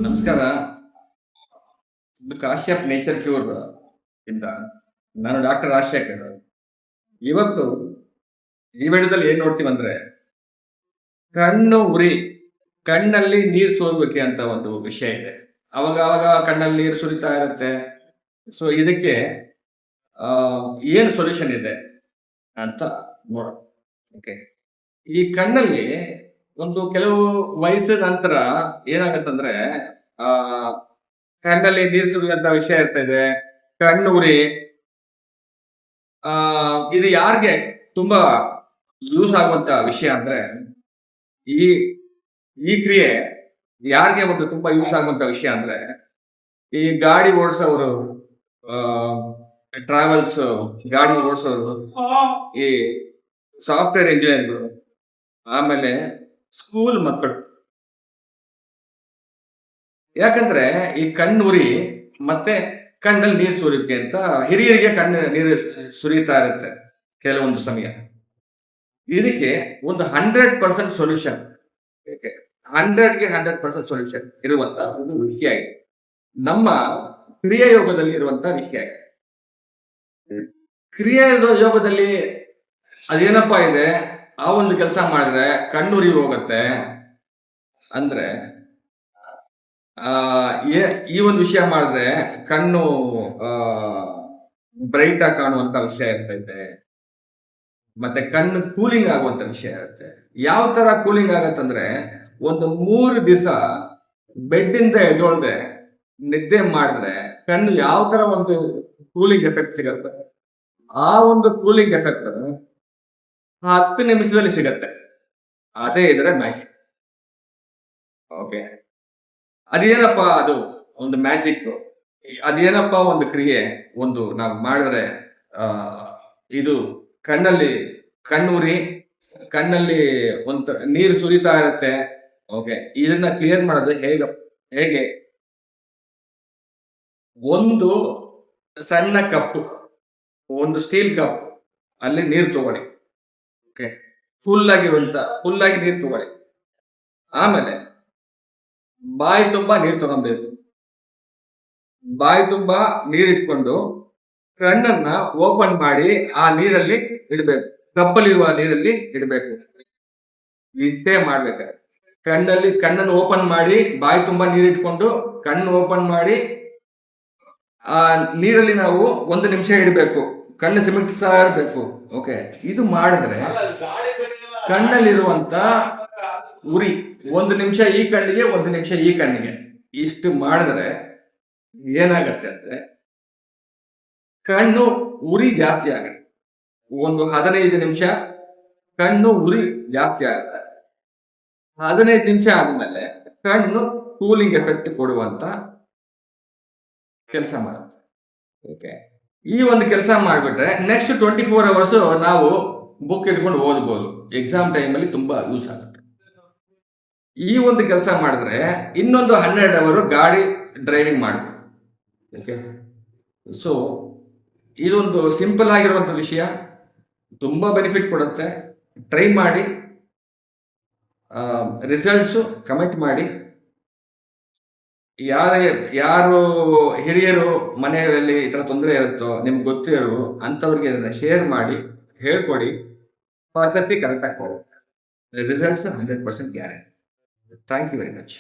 ನಮಸ್ಕಾರ. ಇದು Kashyap nature cure ಇಂದ ನಾನು ಡಾಕ್ಟರ್ ರಾಜಶೇಖರ್. ಇವತ್ತು ಈ ವಿಡಿಯೋದಲ್ಲಿ ಏನ್ ನೋಡ್ತೀವಿ ಅಂದ್ರೆ, ಕಣ್ಣು ಉರಿ, ಕಣ್ಣಲ್ಲಿ ನೀರು ಸೋರುವಿಕೆ ಅಂತ ಒಂದು ವಿಷಯ ಇದೆ. ಅವಾಗ ಅವಾಗ ಕಣ್ಣಲ್ಲಿ ನೀರು ಸುರಿತಾ ಇರುತ್ತೆ. ಸೊ ಇದಕ್ಕೆ ಏನ್ ಸೊಲ್ಯೂಷನ್ ಇದೆ ಅಂತ ನೋಡೋಣ. ಓಕೆ, ಈ ಕಣ್ಣಲ್ಲಿ ಒಂದು ಕೆಲವು ವಯಸ್ಸಿನ ನಂತರ ಏನಾಗತ್ತಂದ್ರೆ, ಆ ಕಣ್ಣಲ್ಲಿ ನೀರು ಸುರಿಯುವಂತ ವಿಷಯ ಇರ್ತಾ ಇದೆ, ಕಣ್ಣು ಉರಿ. ಇದು ಯಾರಿಗೆ ತುಂಬಾ ಯೂಸ್ ಆಗುವಂತ ವಿಷಯ ಅಂದ್ರೆ, ಈ ಈ ಕ್ರಿಯೆ ಯಾರಿಗೆ ಒಂದು ತುಂಬಾ ಯೂಸ್ ಆಗುವಂತ ವಿಷಯ ಅಂದ್ರೆ, ಈ ಗಾಡಿ ಓಡಿಸೋರು, ಟ್ರಾವೆಲ್ಸ್ ಗಾಡಿ ಓಡಿಸೋರು, ಈ ಸಾಫ್ಟ್ವೇರ್ ಇಂಜಿನಿಯರ್ಗಳು, ಆಮೇಲೆ ಸ್ಕೂಲ್ ಮಕ್ಕಳು. ಯಾಕಂದ್ರೆ ಈ ಕಣ್ಣು ಉರಿ ಮತ್ತೆ ಕಣ್ಣಲ್ಲಿ ನೀರು ಸುರಿಯುತ್ತೆ ಅಂತ ಹಿರಿಯರಿಗೆ ಕಣ್ಣು ನೀರು ಸುರಿತಾ ಇರುತ್ತೆ ಕೆಲವೊಂದು ಸಮಯ. ಇದಕ್ಕೆ ಒಂದು 100% ಸೊಲ್ಯೂಷನ್, 100ಗೆ 100% ಸೊಲ್ಯೂಷನ್ ಇರುವಂತ ಒಂದು ವಿಷಯ ಇದೆ. ನಮ್ಮ ಕ್ರಿಯಾ ಯೋಗದಲ್ಲಿ ಇರುವಂತ ವಿಷಯ ಇದೆ. ಕ್ರಿಯಾ ಯೋಗದಲ್ಲಿ ಅದೇನಪ್ಪಾ ಇದೆ, ಆ ಒಂದು ಕೆಲಸ ಮಾಡಿದ್ರೆ ಕಣ್ಣುರಿ ಹೋಗುತ್ತೆ ಅಂದ್ರೆ, ಈ ಒಂದು ವಿಷಯ ಮಾಡಿದ್ರೆ ಕಣ್ಣು ಬ್ರೈಟ್ ಆಗಿ ಕಾಣುವಂತ ವಿಷಯ ಇರ್ತೈತೆ. ಮತ್ತೆ ಕಣ್ಣು ಕೂಲಿಂಗ್ ಆಗುವಂತ ವಿಷಯ ಇರುತ್ತೆ. ಯಾವ ತರ ಕೂಲಿಂಗ್ ಆಗತ್ತಂದ್ರೆ, ಒಂದು 3 ದಿವಸ ಬೆಡ್ ಇಂದ ಎದ್ದೊಳ್ದೆ ನಿದ್ದೆ ಮಾಡಿದ್ರೆ ಕಣ್ಣು ಯಾವ ತರ ಒಂದು ಕೂಲಿಂಗ್ ಎಫೆಕ್ಟ್ ಸಿಗತ್ತೆ, ಆ ಒಂದು ಕೂಲಿಂಗ್ ಎಫೆಕ್ಟ್ 10 ನಿಮಿಷದಲ್ಲಿ ಸಿಗತ್ತೆ. ಅದೇ ಇದರ ಮ್ಯಾಜಿಕ್. ಓಕೆ, ಅದೇನಪ್ಪ ಅದು ಒಂದು ಮ್ಯಾಜಿಕ್, ಅದೇನಪ್ಪ ಒಂದು ಕ್ರಿಯೆ, ಒಂದು ನಾವು ಮಾಡಿದ್ರೆ ಇದು ಕಣ್ಣಲ್ಲಿ ಕಣ್ಣೂರಿ, ಕಣ್ಣಲ್ಲಿ ಒಂದು ನೀರು ಸುರಿತಾ ಇರುತ್ತೆ. ಓಕೆ, ಇದನ್ನ ಕ್ಲಿಯರ್ ಮಾಡೋದು ಹೇಗೆ, ಒಂದು ಸಣ್ಣ ಕಪ್, ಒಂದು ಸ್ಟೀಲ್ ಕಪ್ ಅಲ್ಲಿ ನೀರು ತಗೊಳ್ಳಿ. ಓಕೆ, ಫುಲ್ ಆಗಿ ನೀರು ತಗೊಳ್ಳಿ. ಆಮೇಲೆ ಬಾಯಿ ತುಂಬಾ ನೀರು ತಗೊಬೇಕು. ಬಾಯಿ ತುಂಬಾ ನೀರಿಟ್ಕೊಂಡು ಕಣ್ಣನ್ನ ಓಪನ್ ಮಾಡಿ ಆ ನೀರಲ್ಲಿ ಇಡಬೇಕು, ಕಪ್ಪಲ್ಲಿರುವ ನೀರಲ್ಲಿ ಇಡಬೇಕು. ಇಷ್ಟೇ ಮಾಡ್ಬೇಕು. ಕಣ್ಣನ್ನು ಓಪನ್ ಮಾಡಿ ಬಾಯಿ ತುಂಬಾ ನೀರಿಟ್ಕೊಂಡು ಕಣ್ಣು ಓಪನ್ ಮಾಡಿ ಆ ನೀರಲ್ಲಿ ನಾವು 1 ನಿಮಿಷ ಇಡಬೇಕು, ಕಣ್ಣು ಸಿಮಿಟ್ಸ್ತಾ ಇರಬೇಕು. ಓಕೆ, ಇದು ಮಾಡಿದ್ರೆ ಕಣ್ಣಲ್ಲಿರುವಂತ ಉರಿ 1 ನಿಮಿಷ ಈ ಕಣ್ಣಿಗೆ, 1 ನಿಮಿಷ ಈ ಕಣ್ಣಿಗೆ, ಇಷ್ಟು ಮಾಡಿದ್ರೆ ಏನಾಗತ್ತೆ ಅಂದ್ರೆ ಕಣ್ಣು ಉರಿ ಜಾಸ್ತಿ ಆಗುತ್ತೆ. ಒಂದು 15 ನಿಮಿಷ ಕಣ್ಣು ಉರಿ ಜಾಸ್ತಿ ಆಗುತ್ತೆ. 15 ನಿಮಿಷ ಆದ್ಮೇಲೆ ಕಣ್ಣು ಕೂಲಿಂಗ್ ಎಫೆಕ್ಟ್ ಕೊಡುವಂತ ಕೆಲಸ ಮಾಡುತ್ತೆ. ಓಕೆ, ಈ ಒಂದು ಕೆಲಸ ಮಾಡಿಬಿಟ್ರೆ ನೆಕ್ಸ್ಟ್ 24 hours ನಾವು ಬುಕ್ ಇಟ್ಕೊಂಡು ಓದ್ಬೋದು. ಎಕ್ಸಾಮ್ ಟೈಮಲ್ಲಿ ತುಂಬಾ ಯೂಸ್ ಆಗುತ್ತೆ. ಈ ಒಂದು ಕೆಲಸ ಮಾಡಿದ್ರೆ ಇನ್ನೊಂದು 12 hours ಗಾಡಿ ಡ್ರೈವಿಂಗ್ ಮಾಡಬೇಕು. ಓಕೆ, ಸೊ ಇದೊಂದು ಸಿಂಪಲ್ ಆಗಿರುವಂತ ವಿಷಯ, ತುಂಬಾ ಬೆನಿಫಿಟ್ ಕೊಡುತ್ತೆ. ಟ್ರೈ ಮಾಡಿ, ರಿಸಲ್ಟ್ಸು ಕಮೆಂಟ್ ಮಾಡಿ. ಯಾರು ಹಿರಿಯರು ಮನೆಯಲ್ಲಿ ಈ ತರ ತೊಂದರೆ ಇರುತ್ತೋ, ನಿಮ್ಗೆ ಗೊತ್ತಿರೋ ಅಂತವ್ರಿಗೆ ಇದನ್ನ ಶೇರ್ ಮಾಡಿ ಹೇಳ್ಕೊಡಿ. ಪದ್ಧತಿ ಕರೆಕ್ಟ್ ಆಗಿ ಹೋಗುತ್ತೆ. Results 100% guarantee. Thank you very much.